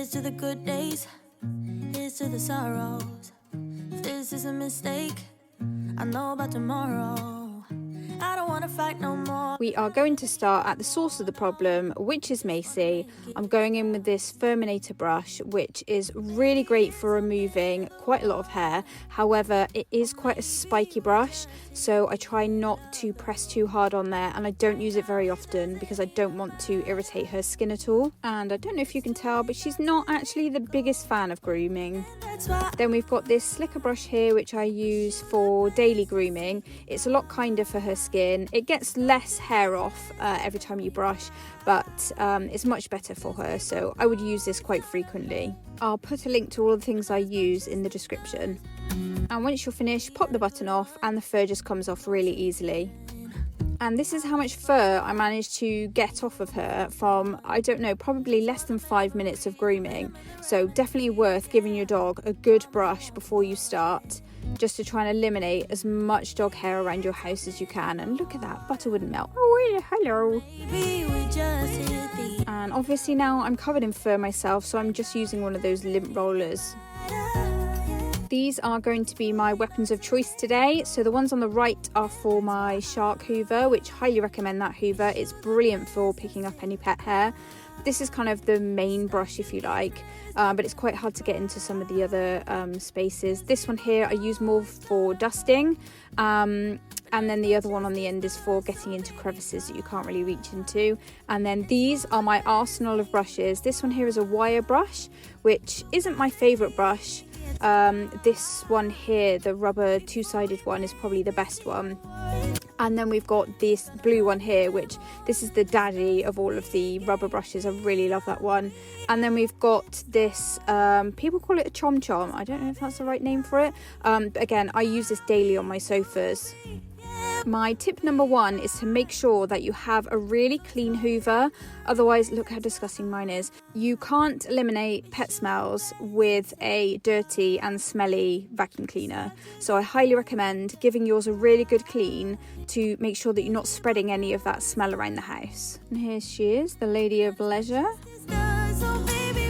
Here's to the good days, here's to the sorrows. If this is a mistake, I know about tomorrow. I don't wanna fight no more. We are going to start at the source of the problem, which is Macy. I'm going in with this Furminator brush, which is really great for removing quite a lot of hair. However, it is quite a spiky brush, so I try not to press too hard on there, and I don't use it very often because I don't want to irritate her skin at all. And I don't know if you can tell, but she's not actually the biggest fan of grooming. Then we've got this slicker brush here, which I use for daily grooming. It's a lot kinder for her skin. It gets less hair off every time you brush, but it's much better for her, so I would use this quite frequently. I'll put a link to all the things I use in the description. And once you're finished, pop the button off and the fur just comes off really easily. And this is how much fur I managed to get off of her from, I don't know, probably less than 5 minutes of grooming. So definitely worth giving your dog a good brush before you start, just to try and eliminate as much dog hair around your house as you can. And look at that, butter wouldn't melt. Oh, hello. And obviously now I'm covered in fur myself, so I'm just using one of those lint rollers. These are going to be my weapons of choice today. So the ones on the right are for my shark hoover, which highly recommend that hoover. It's brilliant for picking up any pet hair. This is kind of the main brush, if you like, but it's quite hard to get into some of the other spaces. This one here I use more for dusting, and then the other one on the end is for getting into crevices that you can't really reach into. And then these are my arsenal of brushes. This one here is a wire brush, which isn't my favourite brush. This one here, the rubber two-sided one, is probably the best one. And then we've got this blue one here, which this is the daddy of all of the rubber brushes. I really love that one. And then we've got this, people call it a chom chom. I don't know if that's the right name for it. But again, I use this daily on my sofas. My tip number one is to make sure that you have a really clean hoover. Otherwise, look how disgusting mine is. You can't eliminate pet smells with a dirty and smelly vacuum cleaner. So I highly recommend giving yours a really good clean to make sure that you're not spreading any of that smell around the house. And here she is, the lady of leisure.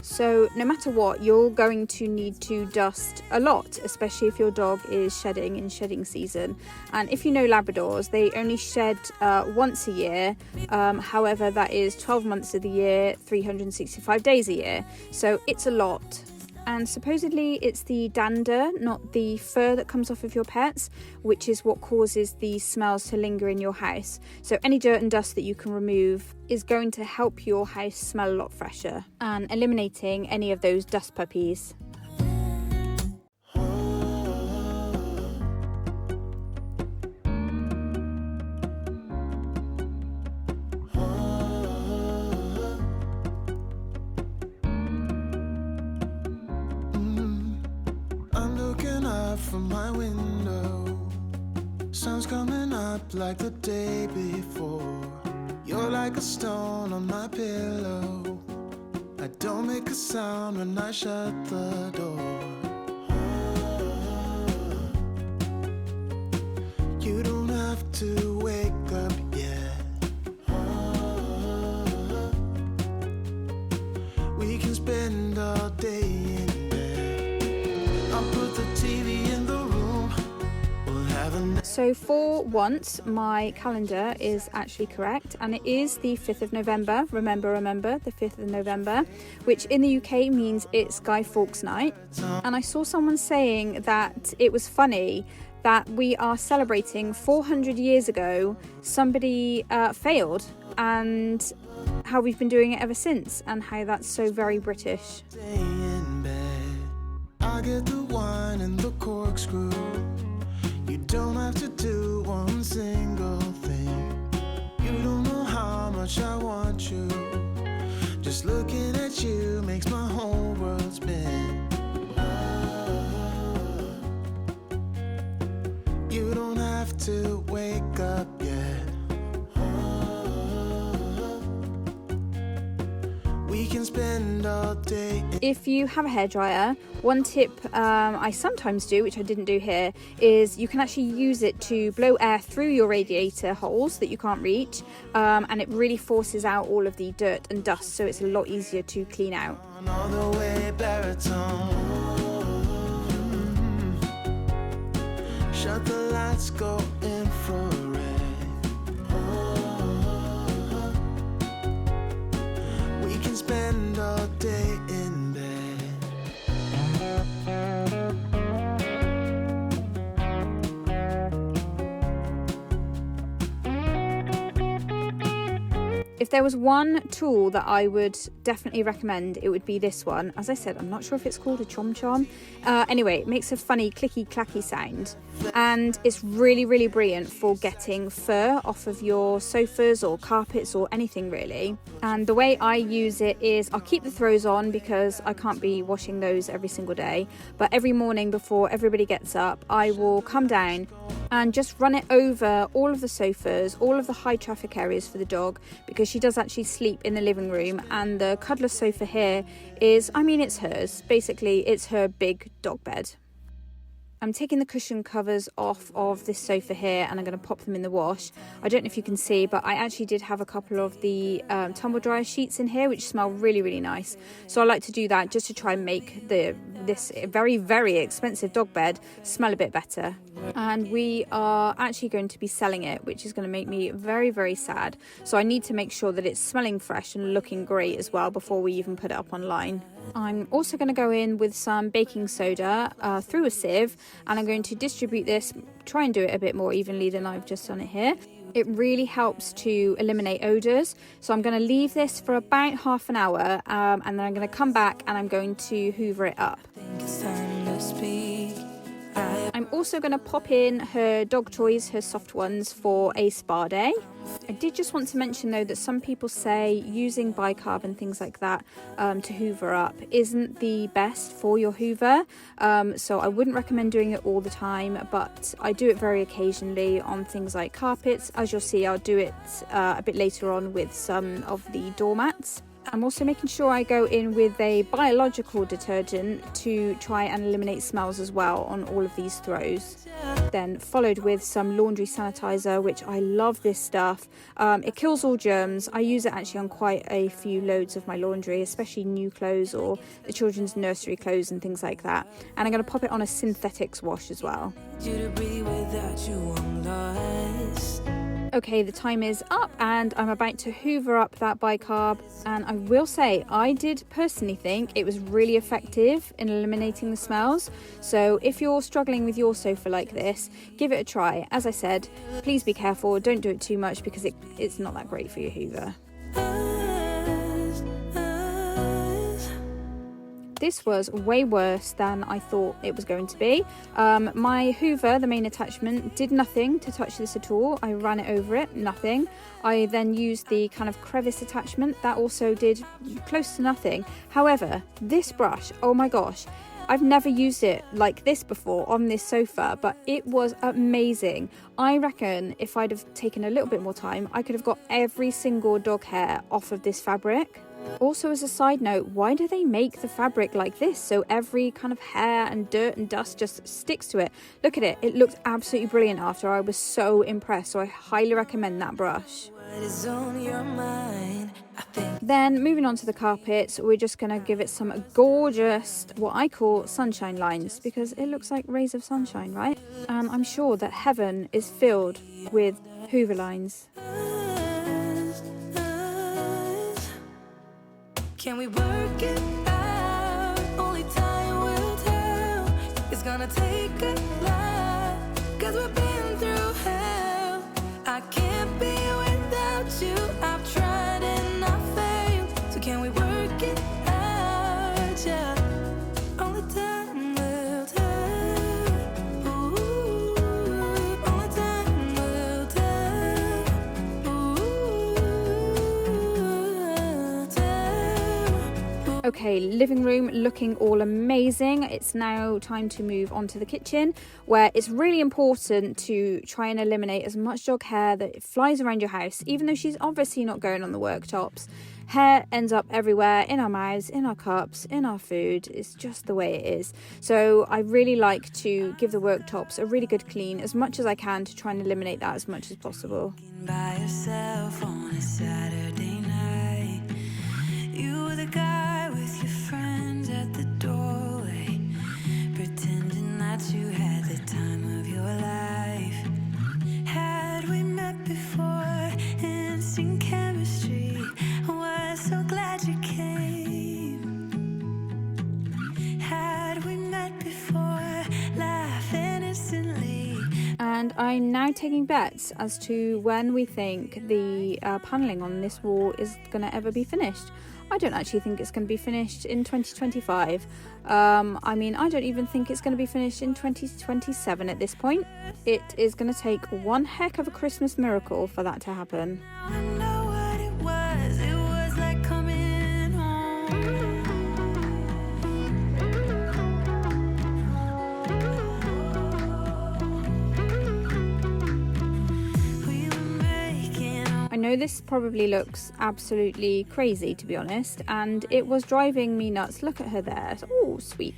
So no matter what, you're going to need to dust a lot, especially if your dog is shedding in shedding season. And if you know Labradors, they only shed once a year. However, that is 12 months of the year, 365 days a year. So it's a lot. And supposedly it's the dander, not the fur, that comes off of your pets, which is what causes these smells to linger in your house. So any dirt and dust that you can remove is going to help your house smell a lot fresher, and eliminating any of those dust puppies. From my window, sun's coming up like the day before. You're like a stone on my pillow. I don't make a sound when I shut the door. You don't have to wake up yet. We can spend all day in bed. I'll put the TV in the room. We'll have a... So for once, my calendar is actually correct, and it is the 5th of November. Remember, the 5th of November, which in the UK means it's Guy Fawkes night. And I saw someone saying that it was funny that we are celebrating 400 years ago somebody failed, and how we've been doing it ever since, and how that's so very British. I get the wine and the corkscrew. You don't have to do one single thing. You don't know how much I want you. Just looking at you makes my whole world spin. You don't have to wake up yet. We can spend all day. If you have a hairdryer, one tip I sometimes do, which I didn't do here, is you can actually use it to blow air through your radiator holes that you can't reach, and it really forces out all of the dirt and dust, so it's a lot easier to clean out. All the way baritone. Shut the lights, go infrared. We can spend all day in bed. If there was one tool that I would definitely recommend, it would be this one. As I said, I'm not sure if it's called a chom chom. Anyway, it makes a funny clicky clacky sound, and it's really, really brilliant for getting fur off of your sofas or carpets or anything really. And the way I use it is I'll keep the throws on because I can't be washing those every single day, but every morning before everybody gets up, I will come down and just run it over all of the sofas, all of the high traffic areas for the dog, because she does actually sleep in the living room, and the cuddler sofa here is, I mean, it's hers. Basically, it's her big dog bed. I'm taking the cushion covers off of this sofa here and I'm going to pop them in the wash. I don't know if you can see, but I actually did have a couple of the tumble dryer sheets in here which smell really, really nice. So I like to do that just to try and make this very, very expensive dog bed smell a bit better. And we are actually going to be selling it, which is going to make me very, very sad. So I need to make sure that it's smelling fresh and looking great as well before we even put it up online. I'm also going to go in with some baking soda through a sieve, and I'm going to distribute this, try and do it a bit more evenly than I've just done it here. It really helps to eliminate odours. So I'm going to leave this for about half an hour, and then I'm going to come back and I'm going to hoover it up. I'm also going to pop in her dog toys, her soft ones, for a spa day. I did just want to mention though that some people say using bicarb and things like that to hoover up isn't the best for your hoover, so I wouldn't recommend doing it all the time, but I do it very occasionally on things like carpets. As you'll see, I'll do it a bit later on with some of the doormats. I'm also making sure I go in with a biological detergent to try and eliminate smells as well on all of these throws. Then followed with some laundry sanitizer, which I love this stuff. It kills all germs. I use it actually on quite a few loads of my laundry, especially new clothes or the children's nursery clothes and things like that. And I'm going to pop it on a synthetics wash as well. Okay, the time is up and I'm about to hoover up that bicarb, and I will say I did personally think it was really effective in eliminating the smells. So if you're struggling with your sofa like this, give it a try. As I said, please be careful, don't do it too much because it's not that great for your hoover. This was way worse than I thought it was going to be. My hoover, the main attachment, did nothing to touch this at all. I ran it over it, nothing. I then used the kind of crevice attachment, that also did close to nothing. However, this brush, oh my gosh, I've never used it like this before on this sofa, but it was amazing. I reckon if I'd have taken a little bit more time, I could have got every single dog hair off of this fabric. Also, as a side note, why do they make the fabric like this so every kind of hair and dirt and dust just sticks to it? Look at it, it looked absolutely brilliant after. I was so impressed, so I highly recommend that brush. Then moving on to the carpets, we're just going to give it some gorgeous, what I call sunshine lines, because it looks like rays of sunshine, right? And I'm sure that heaven is filled with hoover lines. Can we work it out? Only time will tell. It's gonna take a lot, 'cause we've been through hell. I can't be without you. I've tried and I failed. So can we work it out? Yeah. Only time will tell. Ooh, only time will tell. Ooh, tell. Okay, living room looking all amazing. It's now time to move on to the kitchen, where it's really important to try and eliminate as much dog hair that flies around your house, even though she's obviously not going on the worktops. Hair ends up everywhere, in our mouths, in our cups, in our food. It's just the way it is. So I really like to give the worktops a really good clean as much as I can to try and eliminate that as much as possible. By yourself on a Saturday night, you were the guy with your friends at the doorway, pretending that you had the time of your life. Had we met before, instant chemistry, was so glad you came. Had we met before, laughing instantly. And I'm now taking bets as to when we think the panelling on this wall is going to ever be finished. I don't actually think it's going to be finished in 2025. I mean, I don't even think it's going to be finished in 2027 at this point. It is going to take one heck of a Christmas miracle for that to happen. I know what it was like coming home. We were making I know this probably looks absolutely crazy, to be honest, and it was driving me nuts. Look at her there. Oh, sweet.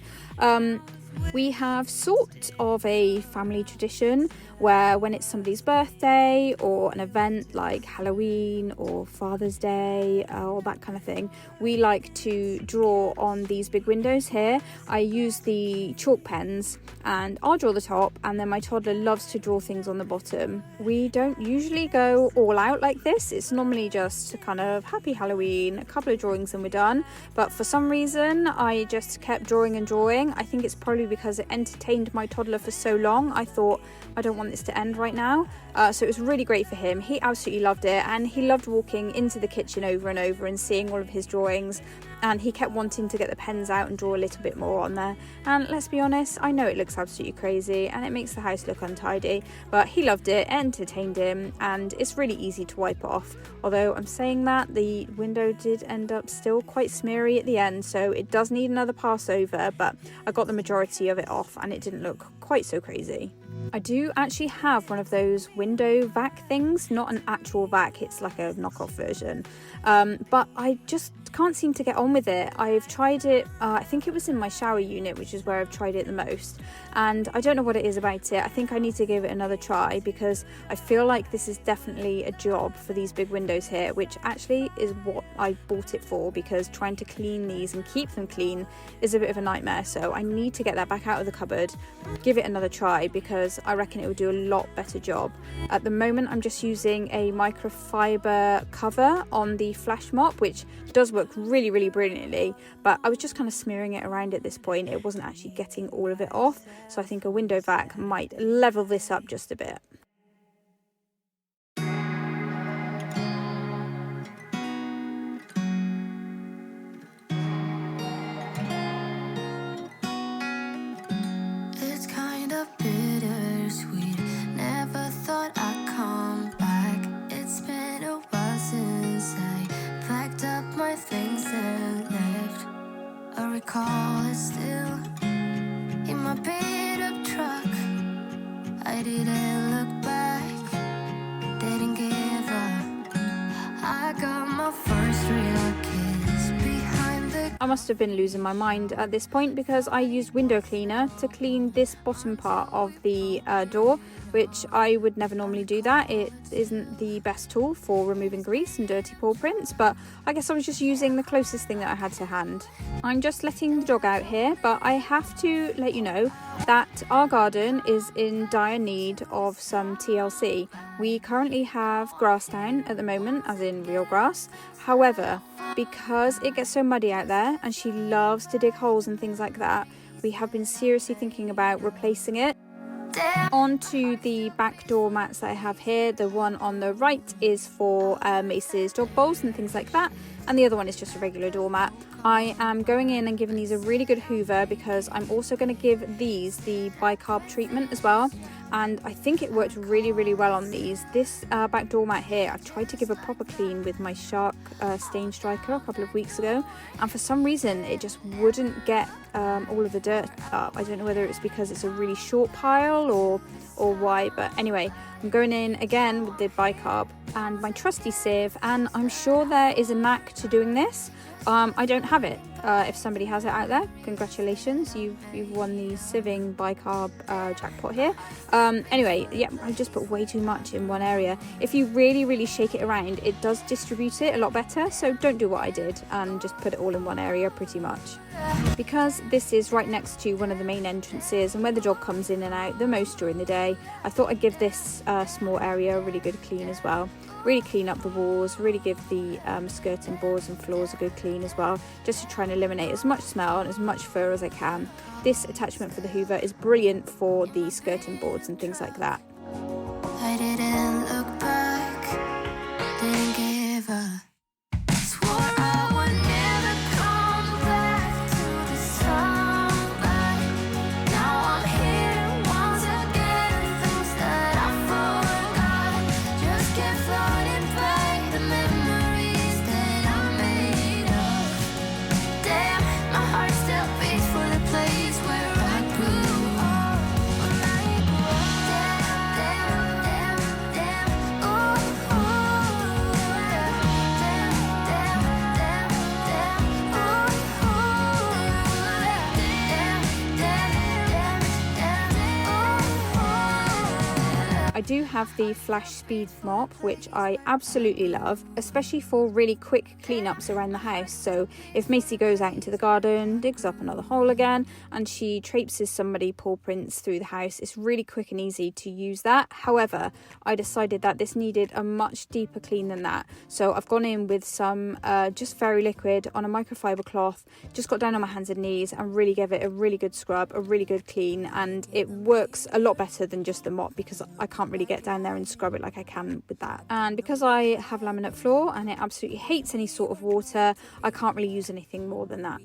We have sort of a family tradition where when it's somebody's birthday or an event like Halloween or Father's Day or that kind of thing, we like to draw on these big windows here. I use the chalk pens and I'll draw the top, and then my toddler loves to draw things on the bottom. We don't usually go all out like this. It's normally just kind of happy Halloween, a couple of drawings and we're done. But for some reason I just kept drawing and drawing. I think it's probably because it entertained my toddler for so long. I thought, I don't want this to end right now. So it was really great for him. He absolutely loved it, and he loved walking into the kitchen over and over and seeing all of his drawings, and he kept wanting to get the pens out and draw a little bit more on there. And let's be honest, I know it looks absolutely crazy and it makes the house look untidy, but he loved it, it entertained him, and it's really easy to wipe off. Although I'm saying that, the window did end up still quite smeary at the end, so it does need another pass over, but I got the majority of it off and it didn't look quite so crazy. I do actually have one of those window vac things, not an actual vac, it's like a knockoff version, but I just can't seem to get on with it. I've tried it, I think it was in my shower unit, which is where I've tried it the most, and I don't know what it is about it. I think I need to give it another try, because I feel like this is definitely a job for these big windows here, which actually is what I bought it for, because trying to clean these and keep them clean is a bit of a nightmare. So I need to get that back out of the cupboard, give it another try, because I reckon it will do a lot better job. At the moment I'm just using a microfiber cover on the flash mop, which does work really brilliantly, but I was just kind of smearing it around at this point. It wasn't actually getting all of it off, so I think a window vac might level this up just a bit. It's kind of bittersweet. Never thought I'd come back. It's been a while since I packed up my things and left. I recall it still in my beat up truck. I didn't look back, didn't give up. I got my first real kiss behind the. I must have been losing my mind at this point, because I used window cleaner to clean this bottom part of the door, which I would never normally do that. It isn't the best tool for removing grease and dirty paw prints, but I guess I was just using the closest thing that I had to hand. I'm just letting the dog out here, but I have to let you know that our garden is in dire need of some TLC. We currently have grass down at the moment, as in real grass. However, because it gets so muddy out there and she loves to dig holes and things like that, we have been seriously thinking about replacing it. Onto the back door mats that I have here. The one on the right is for Mace's dog bowls and things like that, and the other one is just a regular doormat. I am going in and giving these a really good hoover because I'm also going to give these the bicarb treatment as well, and I think it worked really well on these. This back doormat here, I tried to give a proper clean with my Shark stain striker a couple of weeks ago, and for some reason it just wouldn't get all of the dirt up. I don't know whether it's because it's a really short pile or why, but anyway, I'm going in again with the bicarb and my trusty sieve, and I'm sure there is a knack to doing this. I don't have it. If somebody has it out there, congratulations, you've won the sieving bicarb jackpot here. Anyway, yeah, I just put way too much in one area. If you really shake it around, it does distribute it a lot better, so don't do what I did and just put it all in one area pretty much. Because this is right next to one of the main entrances and where the dog comes in and out the most during the day, I thought I'd give this small area a really good clean as well. Really clean up the walls, really give the skirting boards and floors a good clean as well, just to try and eliminate as much smell and as much fur as I can. This attachment for the hoover is brilliant for the skirting boards and things like that. I didn't look back, didn't give up. Swore I would never come back to the sunlight. Now I'm here once again, things that I forgot. Just keep floating back the memories that I made up. Damn, my heart still beats for the place where I grew up. When I grew up. Damn, ooh, I do have the Flash Speed mop, which I absolutely love, especially for really quick cleanups around the house. So if Macy goes out into the garden, digs up another hole again, and she traipses somebody paw prints through the house, it's really quick and easy to use that. However, I decided that this needed a much deeper clean than that. So I've gone in with some just fairy liquid on a microfiber cloth, just got down on my hands and knees and really gave it a really good scrub, a really good clean, and it works a lot better than just the mop because I can't really get down there and scrub it like I can with that. And because I have laminate floor and it absolutely hates any sort of water, I can't really use anything more than that.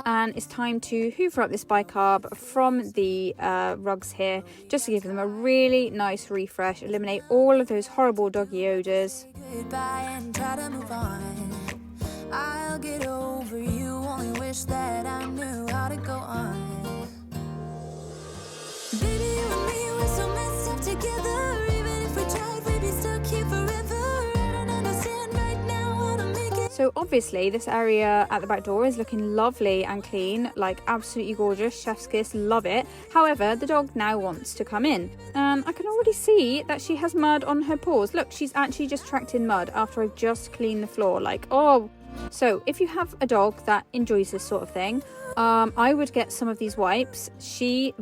And it's time to hoover up this bicarb from the rugs here, just to give them a really nice refresh, eliminate all of those horrible doggy odours. goodbye and try to move on. I'll get over you, only wish that I knew how to go on. Baby, you and me, we're so messed up together. Even if we tried, we'd be stuck here forever. I don't understand right now how to make it. So obviously this area at the back door is looking lovely and clean, like absolutely gorgeous, chef's kiss, love it. However, the dog now wants to come in, and I can already see that she has mud on her paws. Look, she's actually just tracked in mud after I've just cleaned the floor, like, oh. So if you have a dog that enjoys this sort of thing, I would get some of these wipes. I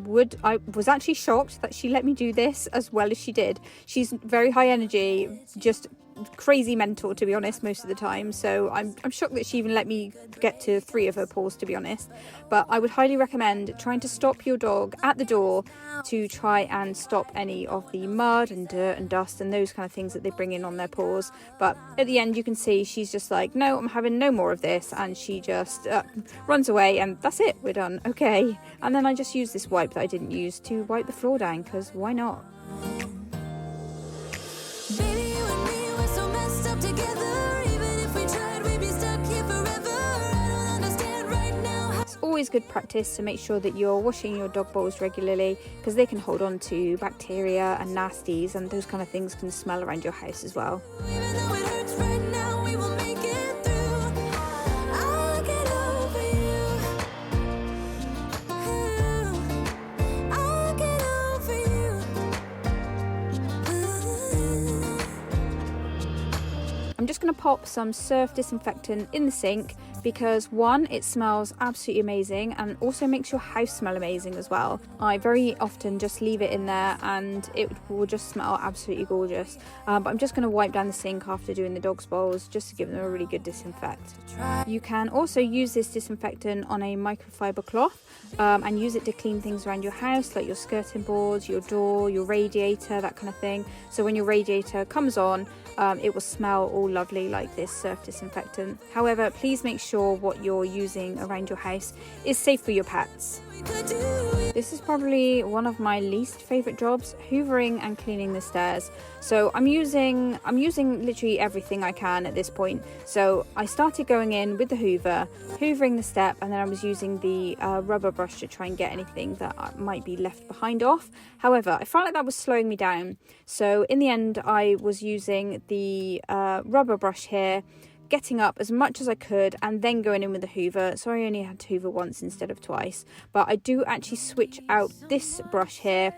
was actually shocked that she let me do this as well as she did. She's very high energy, just crazy mental, to be honest, most of the time. So I'm shocked that she even let me get to 3 of her paws, to be honest. But I would highly recommend trying to stop your dog at the door to try and stop any of the mud and dirt and dust and those kind of things that they bring in on their paws. But at the end you can see she's just like, no, I'm having no more of this, and she just runs away, and that's it, we're done, okay. And then I just use this wipe that I didn't use to wipe the floor down, because why not? Baby, you and me, we're so messed up together. Even if we tried, we'd be stuck here forever. I don't understand right now how. It's always good practice to make sure that you're washing your dog bowls regularly, because they can hold on to bacteria and nasties, and those kind of things can smell around your house as well. Even though it hurts right now, we will make it through. I'll get over you. I'll get over you. I'm just going to pop some surf disinfectant in the sink because one, it smells absolutely amazing and also makes your house smell amazing as well. I very often just leave it in there and it will just smell absolutely gorgeous. But I'm just going to wipe down the sink after doing the dog's bowls just to give them a really good disinfect. You can also use this disinfectant on a microfiber cloth and use it to clean things around your house, like your skirting boards, your door, your radiator, that kind of thing. So when your radiator comes on, it will smell all lovely like this surf disinfectant. However, please make sure what you're using around your house is safe for your pets. This is probably one of my least favorite jobs, hoovering and cleaning the stairs. So I'm using literally everything I can at this point. So I started going in with the hoover, hoovering the step, and then I was using the rubber brush to try and get anything that might be left behind off. However, I felt like that was slowing me down. So in the end, I was using the rubber brush here, getting up as much as I could and then going in with the hoover. So I only had to hoover once instead of twice, but I do actually switch out this brush here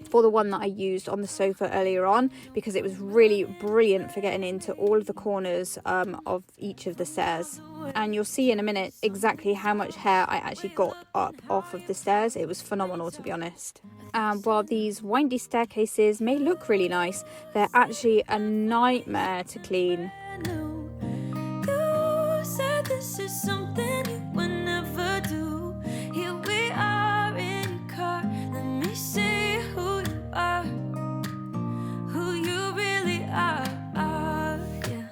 for the one that I used on the sofa earlier on, because it was really brilliant for getting into all of the corners of each of the stairs. And you'll see in a minute exactly how much hair I actually got up off of the stairs. It was phenomenal, to be honest. While these windy staircases may look really nice, they're actually a nightmare to clean. This is something you would never do. Here we are in your car. Let me see who you are, who you really are. Yeah.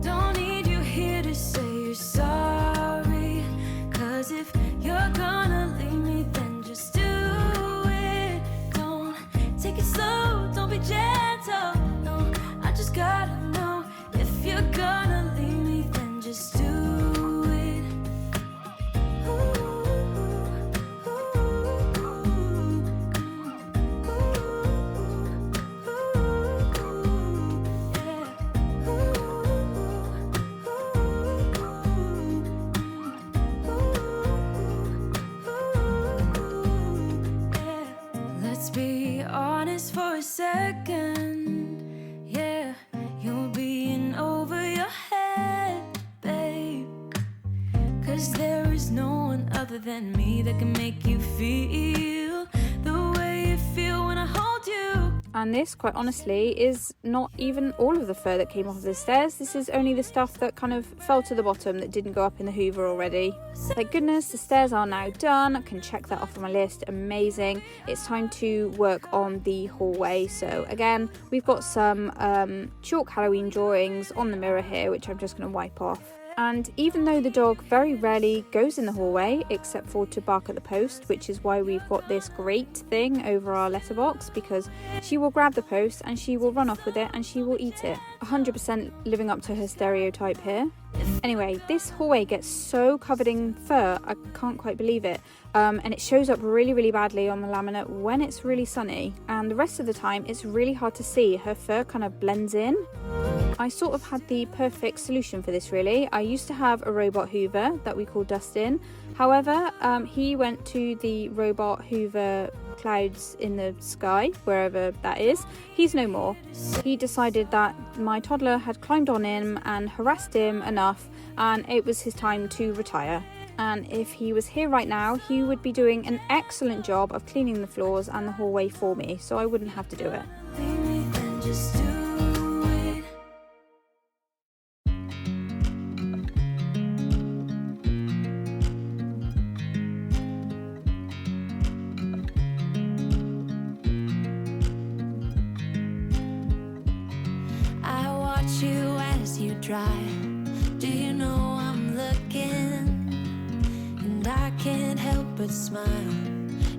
Don't need you here to say you're sorry. 'Cause if you're gonna leave me, then just do it. Don't take it slow, don't be gentle. No, I just gotta know if you're gonna leave me, then just do it. Let's be honest for a second. Yeah, you're being over your head, babe. 'Cause there is no one other than me that can make you feel the way you feel when I hold you. And this, quite honestly, is not even all of the fur that came off of the stairs. This is only the stuff that kind of fell to the bottom that didn't go up in the hoover already. Thank goodness the stairs are now done. I can check that off on my list. Amazing. It's time to work on the hallway. So again, we've got some chalk Halloween drawings on the mirror here, which I'm just going to wipe off. And even though the dog very rarely goes in the hallway, except for to bark at the post, which is why we've got this grate thing over our letterbox, because she will grab the post and she will run off with it and she will eat it. 100% living up to her stereotype here. Anyway, this hallway gets so covered in fur, I can't quite believe it. And it shows up really, really badly on the laminate when it's really sunny. And the rest of the time, it's really hard to see. Her fur kind of blends in. I sort of had the perfect solution for this, really. I used to have a robot hoover that we call Dustin. However, he went to the robot hoover clouds in the sky, wherever that is. He's no more. He decided that my toddler had climbed on him and harassed him enough, and it was his time to retire. And if he was here right now, he would be doing an excellent job of cleaning the floors and the hallway for me, so I wouldn't have to do it. Just do it. I watch you as you drive. Do you know I'm looking? And I can't help but smile.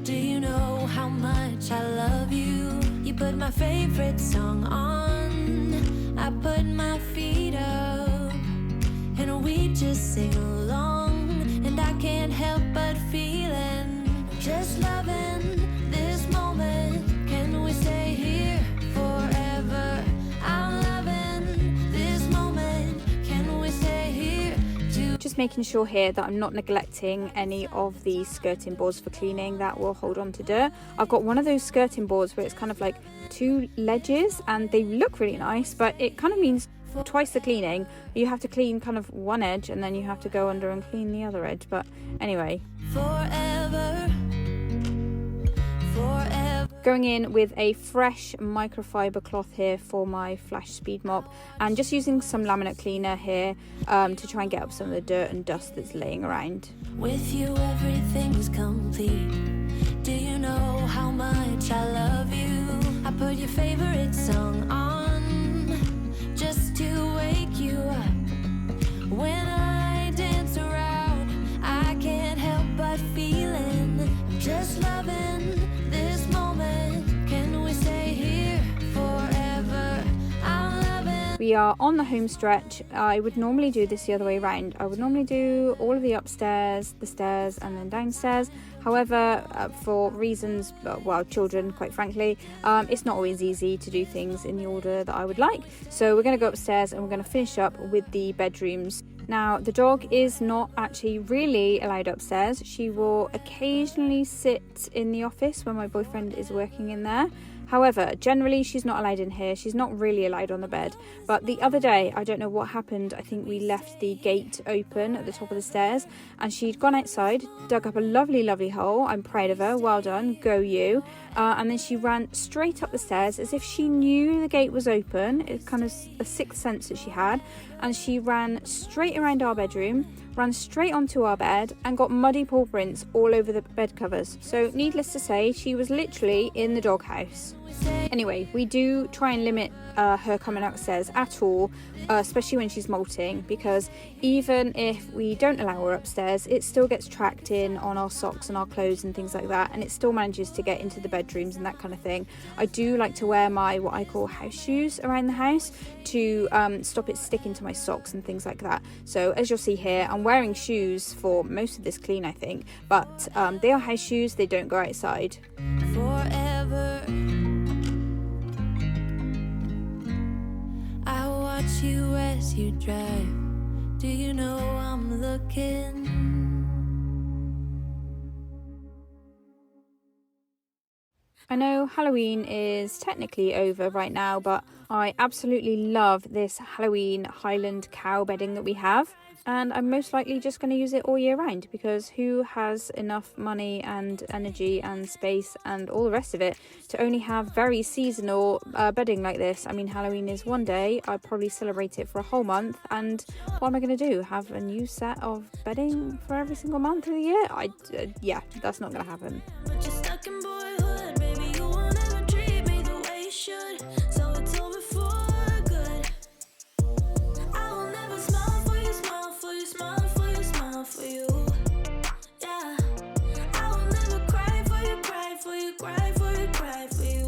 Do you know how much I love you? You put my favorite song on. I put my feet up, and we just sing along. And I can't help but feeling, just loving this moment. Can we stay here forever? I'm loving this moment. Can we stay here too? Just making sure here that I'm not neglecting any of the skirting boards for cleaning that will hold on to dirt. I've got one of those skirting boards where it's kind of like two ledges and they look really nice, but it kind of means twice the cleaning. You have to clean kind of one edge and then you have to go under and clean the other edge. But anyway, Forever, forever. going in with a fresh microfiber cloth here for my flash speed mop, and just using some laminate cleaner here to try and get up some of the dirt and dust that's laying around. With you everything was complete. Do you know how much I love you? I put your favorite song on just to wake you up. When I dance around, I can't help but feeling I'm just loving this moment. Can we stay here forever? I'm loving. We are on the home stretch. I would normally do this the other way around. I would normally do all of the upstairs, the stairs, and then downstairs. However, for reasons, well, children, quite frankly, it's not always easy to do things in the order that I would like. So we're going to go upstairs and we're going to finish up with the bedrooms. Now, the dog is not actually really allowed upstairs. She will occasionally sit in the office when my boyfriend is working in there. However, generally she's not allowed in here. She's not really allowed on the bed. But the other day, I don't know what happened. I think we left the gate open at the top of the stairs and she'd gone outside, dug up a lovely, lovely hole. I'm proud of her. Well done. Go you. And then she ran straight up the stairs as if she knew the gate was open. It's kind of a sixth sense that she had. And she ran straight around our bedroom, ran straight onto our bed and got muddy paw prints all over the bed covers. So needless to say, she was literally in the doghouse. Anyway, we do try and limit her coming upstairs at all, especially when she's molting, because even if we don't allow her upstairs, it still gets tracked in on our socks and our clothes and things like that, and it still manages to get into the bedrooms and that kind of thing. I do like to wear my what I call house shoes around the house to stop it sticking to my socks and things like that. So as you'll see here, I'm wearing shoes for most of this clean, I think, but they are house shoes. They don't go outside. Forever, I watch you as you drive. Do you know I'm looking? I know Halloween is technically over right now, but I absolutely love this Halloween Highland cow bedding that we have. And I'm most likely just going to use it all year round, because who has enough money and energy and space and all the rest of it to only have very seasonal bedding like this? I mean, Halloween is one day. I probably celebrate it for a whole month. And what am I going to do? Have a new set of bedding for every single month of the year? Yeah, that's not going to happen. But you're stuck in boyhood, baby. You won't ever treat me the way you should. So it's over for good. I will never smile for you, smile for you, smile for you, smile for you. Yeah. I will never cry for you, cry for you, cry for you, cry for you.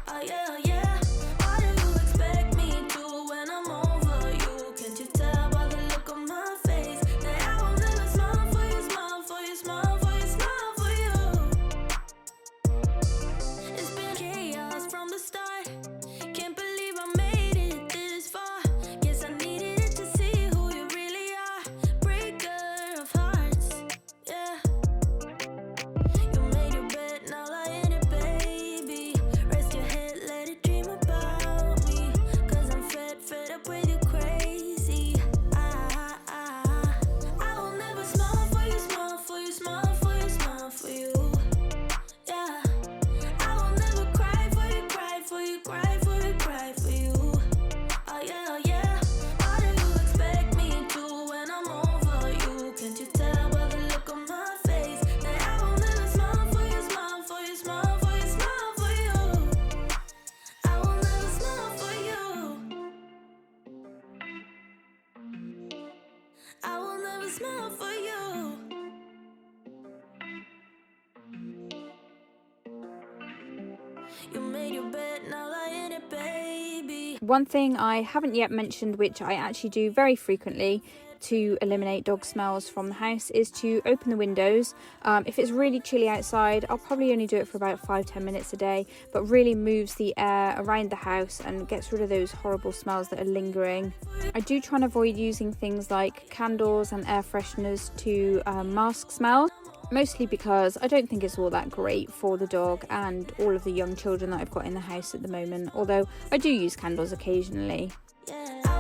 Oh yeah, yeah. Why do you expect me to when I'm over you? Can't you tell by the look on my face that I will never smile for you, smile for you, smile for you, smile for you? It's been chaos from the start. Can't believe I made it this far. Guess I needed it to see who you really are. Breaker of hearts, yeah. You made your bed, now lie in it, baby. Rest your head, let it dream about me. Cause I'm fed up with you crazy. I will never smile for you, smile for you, smile for you, smile for you. Yeah. I will never cry for you, cry for you, cry for you, cry for you. Oh yeah, yeah. Why do you expect me to when I'm over you? Can't you tell by the look on my face that I will never smile for you, smile for you, smile for you, smile for you? I will never smile for you. I will never smile for you. You made your bed, now lie in it, baby. One thing I haven't yet mentioned, which I actually do very frequently to eliminate dog smells from the house, is to open the windows. If it's really chilly outside, I'll probably only do it for about 5-10 minutes a day, but really moves the air around the house and gets rid of those horrible smells that are lingering. I do try and avoid using things like candles and air fresheners to mask smells, mostly because I don't think it's all that great for the dog and all of the young children that I've got in the house at the moment, although I do use candles occasionally. Yeah.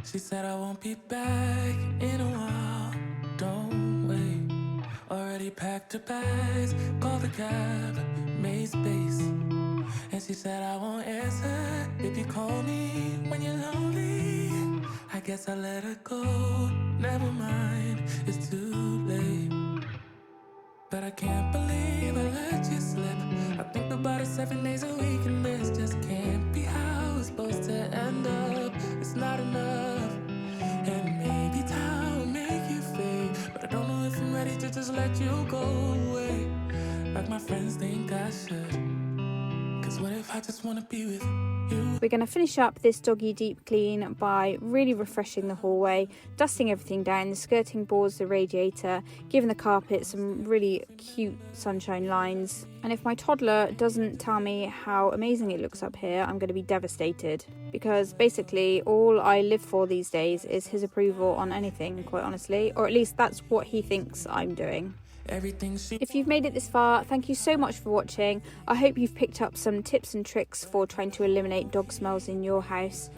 She said I won't be back in a while. Don't wait. Already packed her bags, called the cab, made space. And she said I won't answer if you call me when you're lonely. I guess I let her go. Never mind, it's too late. But I can't believe I let you slip. I think about it 7 days a week, and this just can't be how it's supposed to end up. It's not enough. And maybe time will make you fade, but I don't know if I'm ready to just let you go away like my friends think I should. Cause what if I just wanna be with you? We're going to finish up this doggy deep clean by really refreshing the hallway, dusting everything down, the skirting boards, the radiator, giving the carpet some really cute sunshine lines. And if my toddler doesn't tell me how amazing it looks up here, I'm going to be devastated. Because basically all I live for these days is his approval on anything, quite honestly. Or at least that's what he thinks I'm doing. If you've made it this far, thank you so much for watching. I hope you've picked up some tips and tricks for trying to eliminate dog smells in your house.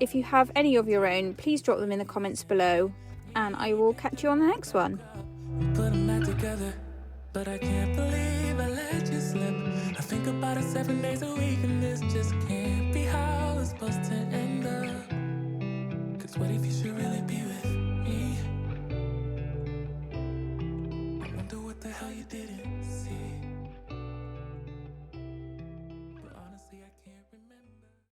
If you have any of your own, please drop them in the comments below, and I will catch you on the next one. Put them back together, but I can't believe I let you slip. I think about it 7 days a week, and this just can't be how it's supposed to